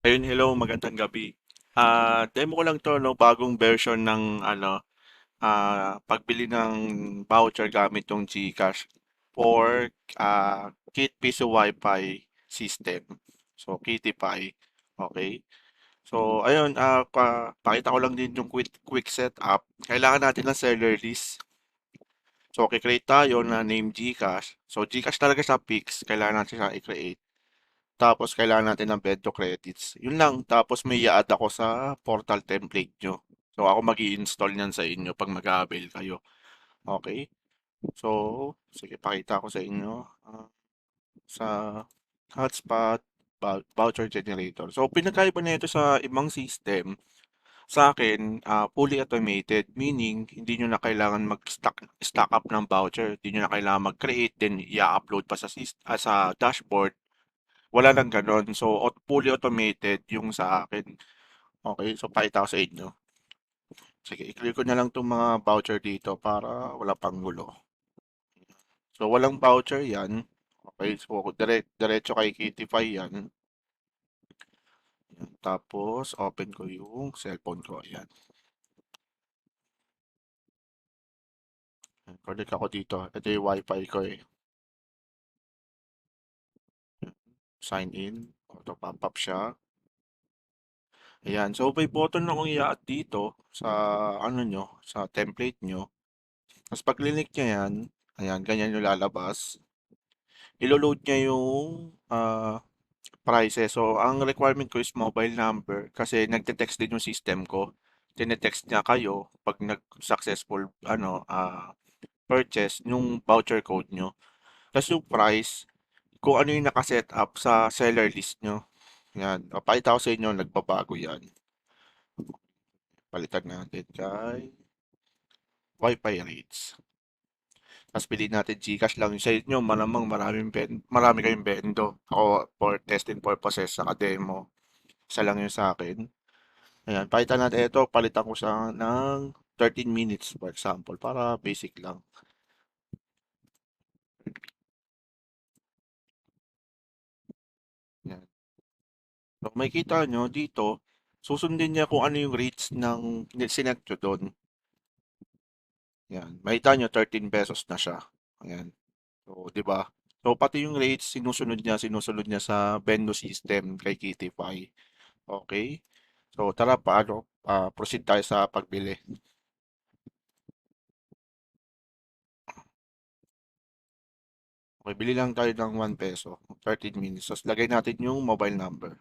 Ayun, hello, magandang gabi. Demo ko lang 'to 'no, bagong version ng pagbili ng voucher gamit yung GCash for Kit Piso Wi-Fi system. So, Kitify. Okay. So, ayun, pakita ko lang din yung quick setup. Kailangan natin ng seller list. So, kikreate tayo na name GCash. So, GCash talaga siya fix. Kailangan natin siya i-create. Tapos kailangan natin ng Bento credits. Yun lang. Tapos may i-add ako sa portal template nyo. So ako mag install niyan sa inyo pag mag-avail kayo. Okay? So, sige, pakita ko sa inyo. Sa hotspot, voucher generator. So, pinagkaiba nito sa ibang system. Sa akin, fully automated, meaning hindi nyo na kailangan stack up ng voucher. Hindi nyo na kailangan mag-create, then i-upload pa sa dashboard. Wala lang gano'n. So, fully automated yung sa akin. Okay, so pakita ko sa inyo. Sige, i-clear ko na lang itong mga voucher dito para wala pang gulo. So, walang voucher yan. Okay, so diretso kay Kitify yan. Yan. Tapos, open ko yung cellphone ko. Yan. Connect ako dito. Ito yung wifi ko eh. Sign in. Auto pop-up siya. Ayan. So, may button akong i-add dito sa ano nyo, sa template nyo. Tapos pag clinic niya yan, ayan, ganyan yung lalabas. Ilo-load niya yung prices. So, ang requirement ko is mobile number kasi nagte-text din yung system ko. Tinetext niya kayo pag nag-successful purchase yung voucher code nyo. Tapos yung price, kung ano yung nakaset up sa seller list nyo. Yan. Papakita ko sa inyo, nagbabago yan. Palitan natin kay Wi-Fi rates. Tapos piliin natin GCash lang. Sa inyo, malamang marami kayong bendo. Ako, for testing purposes, sa demo, isa lang yun sa akin. Ayan, palitan natin ito. Palitan ko siya ng 13 minutes, for example, para basic lang. Ayan. So, makikita nyo dito, susundin niya kung ano yung rates ng sinet nyo doon. Ayan, makita nyo, 13 pesos na siya. Ayan. So, di ba? So, pati yung rates, sinusunod niya sa Vendo system kay Kitify. Okay? So, tara, proceed tayo sa pagbili. Okay, bili lang tayo ng 1 peso, 13 minutes. Tapos, lagay natin yung mobile number.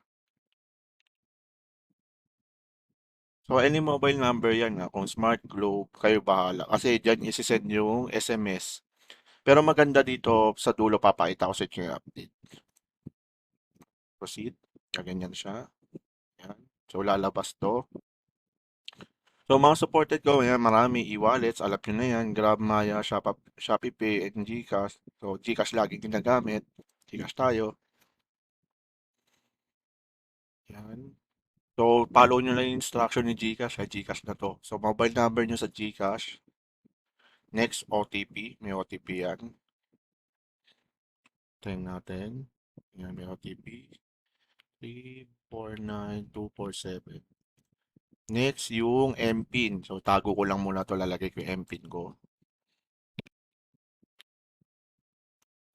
So, any mobile number yan nga. Kung Smart Globe, kayo bahala. Kasi dyan isi-send yung SMS. Pero maganda dito sa dulo, papakita ko sa inyo yung update. Proceed. Kaganyan siya. Yan. So, lalabas to. So, mga supported ko, yan, marami. E-wallets, alam nyo na yan. Grab, Maya, Shopee Pay, and GCash. So, GCash lagi ginagamit. GCash tayo. Yan. So, follow nyo lang yung instruction ni GCash. Ay, GCash na to. So, mobile number nyo sa GCash. Next, OTP. May OTP yan. Try natin. Yan, may OTP. 349247. Next, yung MPIN. So, tago ko lang muna to. Lalagay ko yung MPIN ko.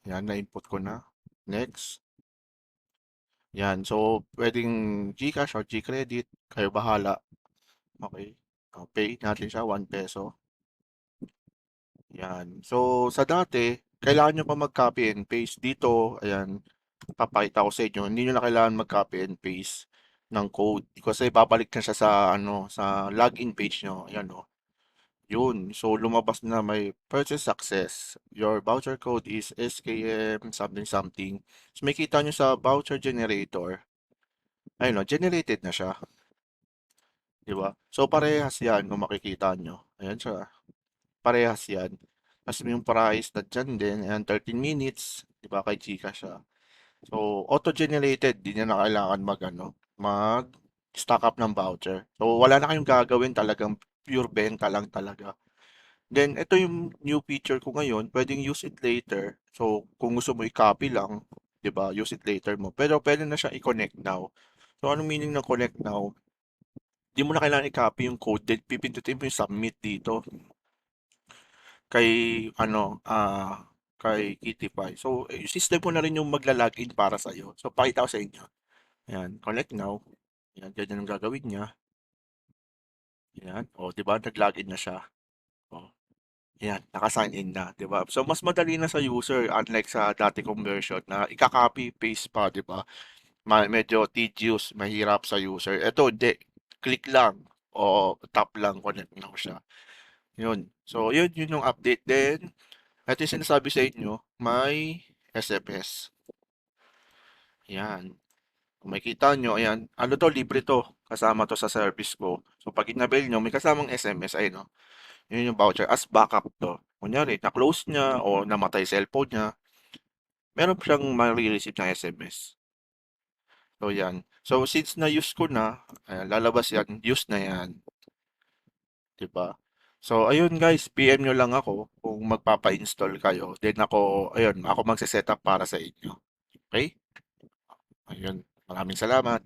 Yan, na-input ko na. Next. Yan. So, pwedeng GCash or GCredit. Kayo bahala. Okay. Pay natin siya, 1 peso. Yan. So, sa dati, kailangan nyo pa mag-copy and paste. Dito, ayan, papakita ko sa inyo. Hindi nyo na kailangan mag-copy and paste ng code. Kasi babalik na siya sa, ano, sa login page nyo. Ayan, o. Yun. So, lumabas na may purchase success. Your voucher code is SKM something something. So, may kita nyo sa voucher generator. Ayun, o, generated na siya. Di ba? So, parehas yan kung makikita nyo. Ayan siya. Parehas yan. Tapos yung price na dyan din, ayan, 13 minutes, di ba, kay Gcash siya. So, auto-generated, di niya na kailangan mag-stock up ng voucher. So, wala na kayong gagawin, talagang pure benta lang talaga. Then, ito yung new feature ko ngayon, pwedeng use it later. So, kung gusto mo i-copy lang, di ba, use it later mo. Pero pwede na siya i-connect now. So, anong meaning ng connect now? Di mo na kailangan i-copy yung code, then pipindutin mo yung submit dito kay kay Kittify. So, yung system ko na rin yung magla-login para sa'yo. So, pakita ko sa inyo. Ayan, connect now. Ayan, ganyan ang gagawin niya. Ayan, o, di ba? Nag-login na siya. O, ayan, naka-sign in na, di ba? So, mas madali na sa user, unlike sa dati kong version na ika-copy, paste pa, di ba? Medyo tedious, mahirap sa user. Ito, hindi. Click lang o tap lang, connect na siya. Yun. So, yun yung update. Then, ito yung sinasabi sa inyo, may SMS. Yan. Kung makikita nyo, ayan. Ano to, libre to. Kasama to sa service ko. So, pag inabil nyo, may kasamang SMS, ay no. Yun yung voucher. As backup to. Kunyari, na-close niya o namatay cellphone niya, meron siyang ma-receive ng SMS. So, yan. So, since na-use ko na, ayan, lalabas yan, use na yan. 'Di ba? So, ayun guys, PM nyo lang ako kung magpapa-install kayo. Then ako, ayun, ako magse-setup para sa inyo. Okay? Ayun. Maraming salamat.